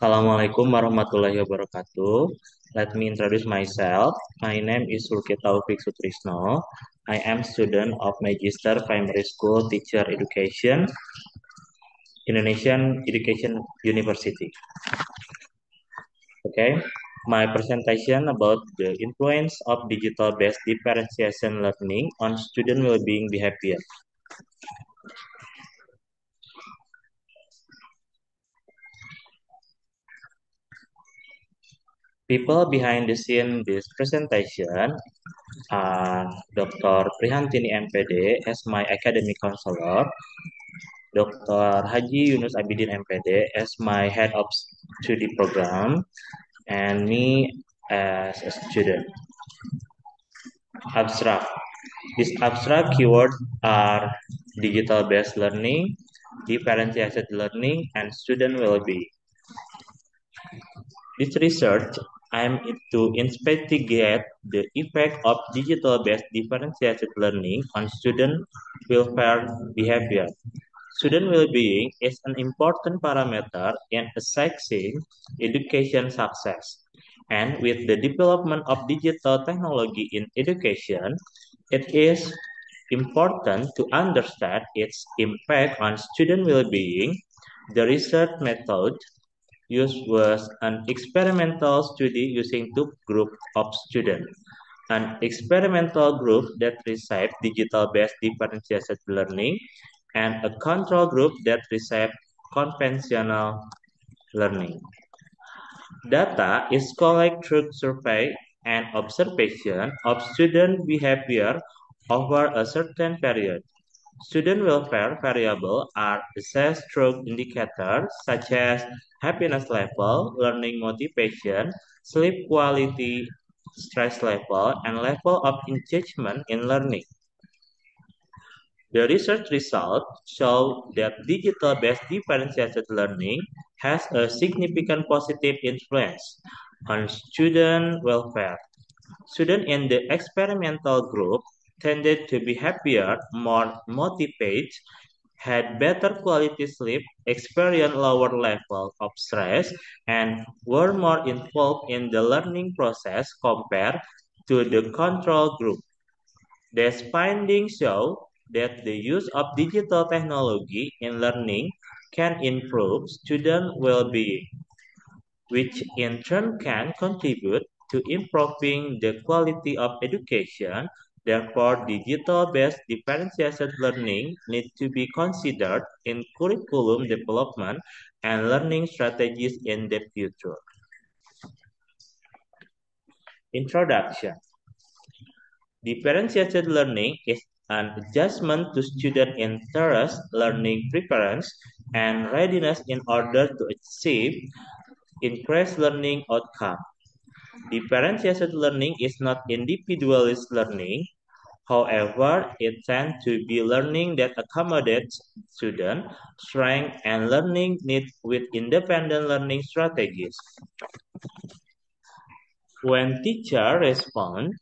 Assalamualaikum warahmatullahi wabarakatuh. Let me introduce myself. My name is Sulki Taufik Sutrisno. I am student of Magister Primary School Teacher Education, Indonesian Education University. Okay, my presentation about the influence of digital-based differentiation learning on student well-being behavior. People behind the scene this presentation are Dr. Prihantini MPD as my academic counselor, Dr. Haji Yunus Abidin MPD as my head of study program, and me as a student. Abstract. These abstract keywords are digital-based learning, differentiated learning, and student well-being. This research aims to investigate the effect of digital-based differentiated learning on student welfare behavior. Student well-being is an important parameter in assessing education success. And with the development of digital technology in education, it is important to understand its impact on student well-being. The research method used was an experimental study using two groups of students. An experimental group that received digital-based differentiated learning and a control group that received conventional learning. Data is collected through survey and observation of student behavior over a certain period. Student welfare variables are assessed through indicators such as happiness level, learning motivation, sleep quality, stress level, and level of engagement in learning. The research results show that digital-based differentiated learning has a significant positive influence on student welfare. Students in the experimental group tended to be happier, more motivated, had better quality sleep, experienced lower level of stress, and were more involved in the learning process compared to the control group. These findings show that the use of digital technology in learning can improve student well-being, which in turn can contribute to improving the quality of education. Therefore, digital-based differentiated learning needs to be considered in curriculum development and learning strategies in the future. Introduction. Differentiated learning is an adjustment to student interest, learning preference, and readiness in order to achieve increased learning outcome. Differentiated learning is not individualist learning. However, it tends to be learning that accommodates student strength and learning needs with independent learning strategies. When teachers respond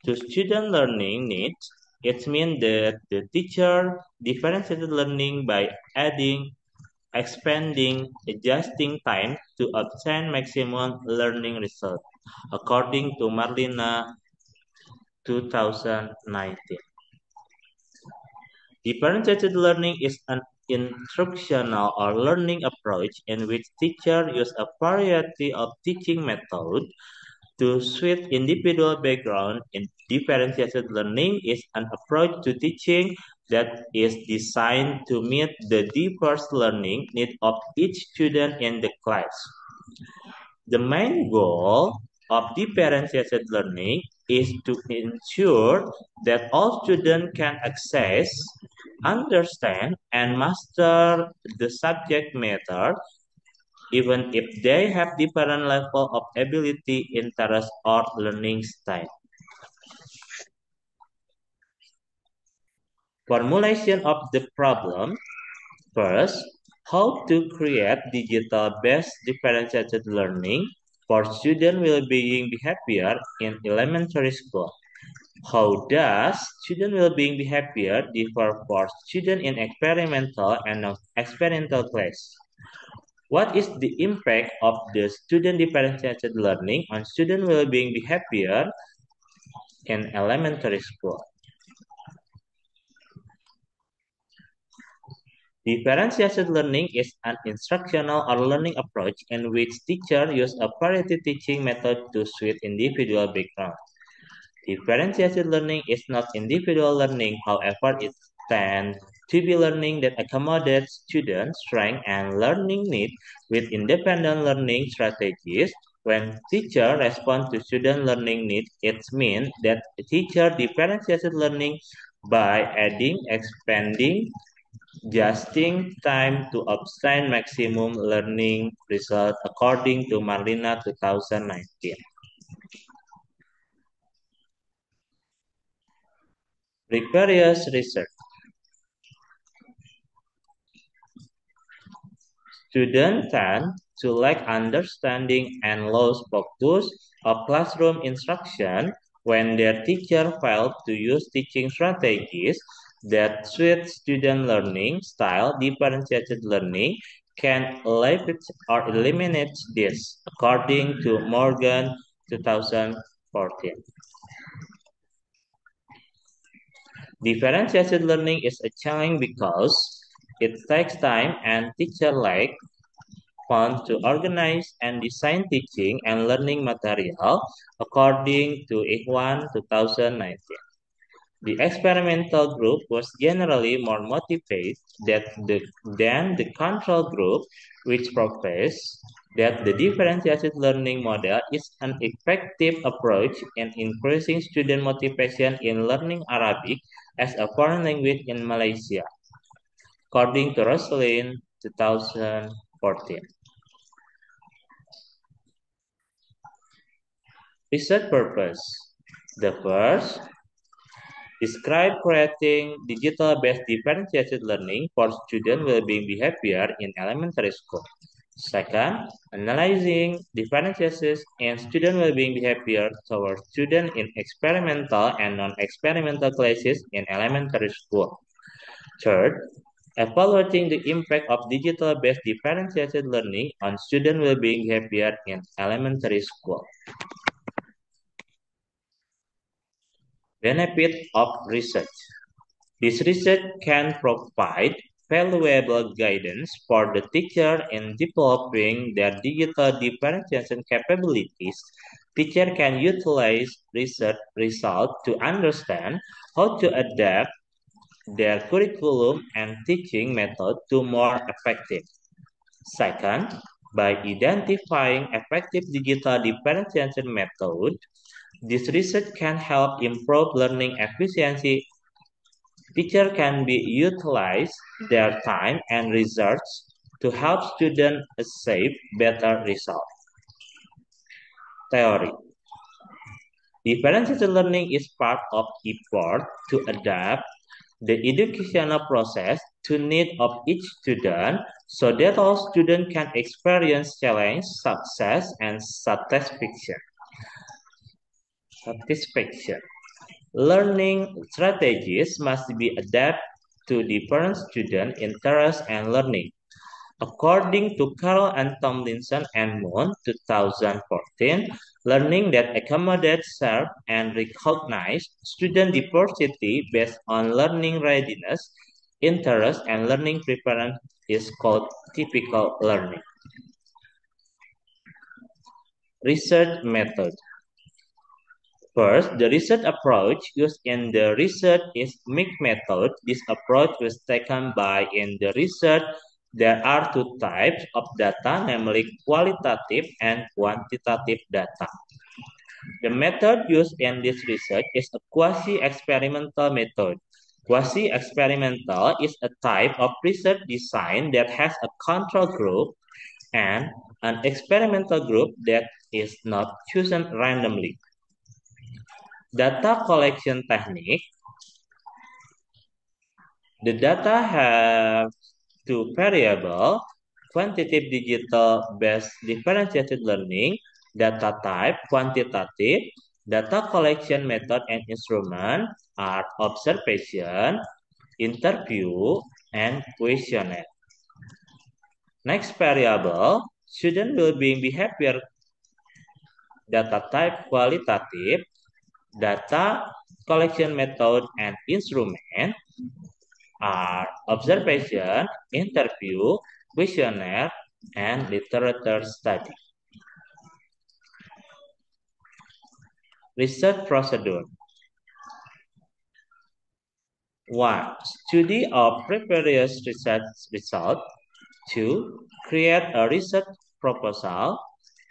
to student learning needs, it means that the teacher differentiated learning by adding, expanding, adjusting time to obtain maximum learning result, according to Marlina 2019. Differentiated learning is an instructional or learning approach in which teachers use a variety of teaching methods to suit individual background. In differentiated learning is an approach to teaching that is designed to meet the diverse learning needs of each student in the class. The main goal of differentiated learning is to ensure that all students can access, understand, and master the subject matter even if they have different level of ability, interest, or learning style. Formulation of the problem. First, how to create digital-based differentiated learning for student well-being behavior in elementary school. How does student well-being behavior differ for students in experimental and non-experimental class? What is the impact of the student differentiated learning on student well-being behavior in elementary school? Differentiated learning is an instructional or learning approach in which teachers use a variety teaching method to suit individual backgrounds. Differentiated learning is not individual learning, however, it tends to be learning that accommodates students' strengths and learning needs with independent learning strategies. When teachers respond to student learning needs, it means that teacher differentiated learning by adding, expanding, adjusting time to obtain maximum learning result according to Marlina 2019. Precarious research. Students tend to lack understanding and lose focus of classroom instruction when their teacher fails to use teaching strategies that suit student learning style. Differentiated learning can alleviate or eliminate this, according to Morgan 2014. Differentiated learning is a challenge because it takes time and teacher lack funds to organize and design teaching and learning material, according to Ikhwan 2019. The experimental group was generally more motivated than the control group, which professed that the differentiated learning model is an effective approach in increasing student motivation in learning Arabic as a foreign language in Malaysia, according to Rosalind 2014. Research purpose. The first, describe creating digital-based differentiated learning for student well-being behavior in elementary school. Second, analyzing differences in student well-being behavior towards students in experimental and non-experimental classes in elementary school. Third, evaluating the impact of digital-based differentiated learning on student well-being behavior in elementary school. Benefit of research. This research can provide valuable guidance for the teacher in developing their digital differentiation capabilities. Teacher can utilize research results to understand how to adapt their curriculum and teaching method to more effective. Second, by identifying effective digital differentiation methods, this research can help improve learning efficiency. Teachers can be utilize their time and research to help students achieve better results. Theory. Differentiated learning is part of effort to adapt the educational process to need of each student so that all students can experience challenge, success, and satisfaction. Learning strategies must be adapted to different student interests and learning. According to Carroll and Tomlinson and Moon 2014, learning that accommodates, serve, and recognize student diversity based on learning readiness, interest, and learning preference is called typical learning. Research method. First, the research approach used in the research is mixed method. This approach was taken by in the research. There are two types of data, namely qualitative and quantitative data. The method used in this research is a quasi-experimental method. Quasi-experimental is a type of research design that has a control group and an experimental group that is not chosen randomly. Data collection technique. The data have two variables, quantitative digital-based differentiated learning, data type, quantitative, data collection method and instrument are observation, interview, and questionnaire. Next variable, student well-being behavior data type qualitative, data collection method and instrument are observation, interview, questionnaire, and literature study. Research procedure. 1. Study of previous research results. 2. Create a research proposal.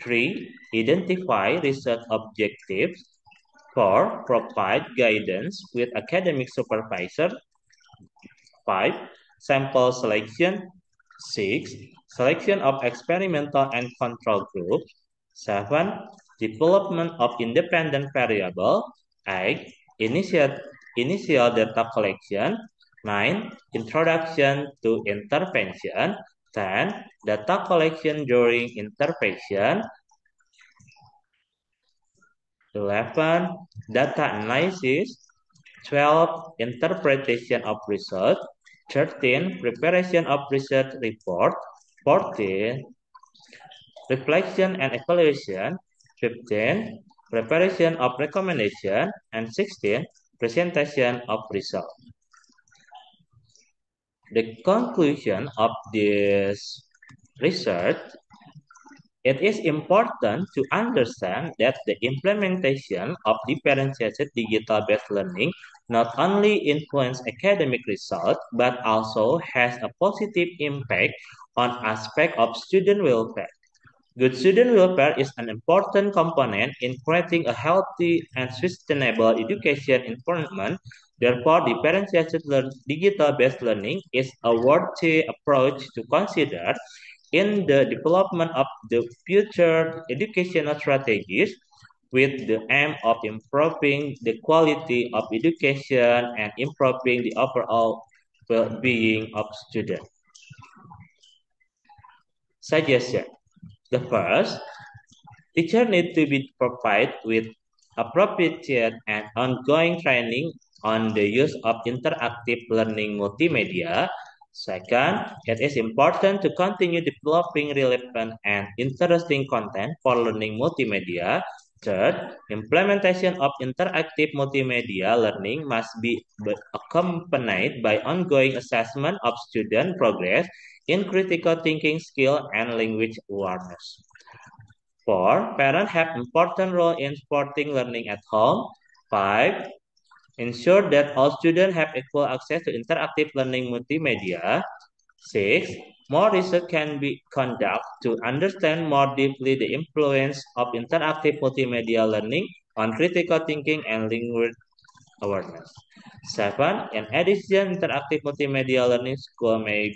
3. Identify research objectives. 4. Provide guidance with academic supervisor. 5. Sample selection. 6. Selection of experimental and control group. 7. Development of independent variable. 8. Initial data collection. 9. Introduction to intervention. 10. Data collection during intervention. 11. Data analysis. 12. Interpretation of research. 13. Preparation of research report. 14. Reflection and evaluation. 15. Preparation of recommendation. And 16. Presentation of result. The conclusion of this research, it is important to understand that the implementation of differentiated digital-based learning not only influences academic results, but also has a positive impact on aspects of student welfare. Good student welfare is an important component in creating a healthy and sustainable education environment. Therefore, differentiated digital-based learning is a worthy approach to consider in the development of the future educational strategies with the aim of improving the quality of education and improving the overall well-being of students. Suggestion. The first, teachers need to be provided with appropriate and ongoing training on the use of interactive learning multimedia. Second, it is important to continue developing relevant and interesting content for learning multimedia. Third, implementation of interactive multimedia learning must be accompanied by ongoing assessment of student progress in critical thinking skill and language awareness. 4. Parents have important role in supporting learning at home. 5. Ensure that all students have equal access to interactive learning multimedia. 6. More research can be conducted to understand more deeply the influence of interactive multimedia learning on critical thinking and language awareness. 7. In addition, interactive multimedia learning school may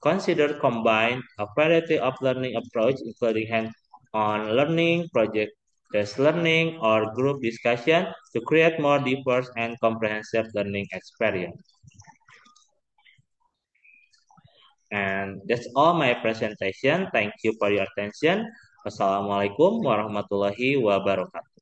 consider combine a variety of learning approach, including hands-on learning, project-based learning, or group discussion to create more diverse and comprehensive learning experience. And that's all my presentation. Thank you for your attention. Wassalamualaikum warahmatullahi wabarakatuh.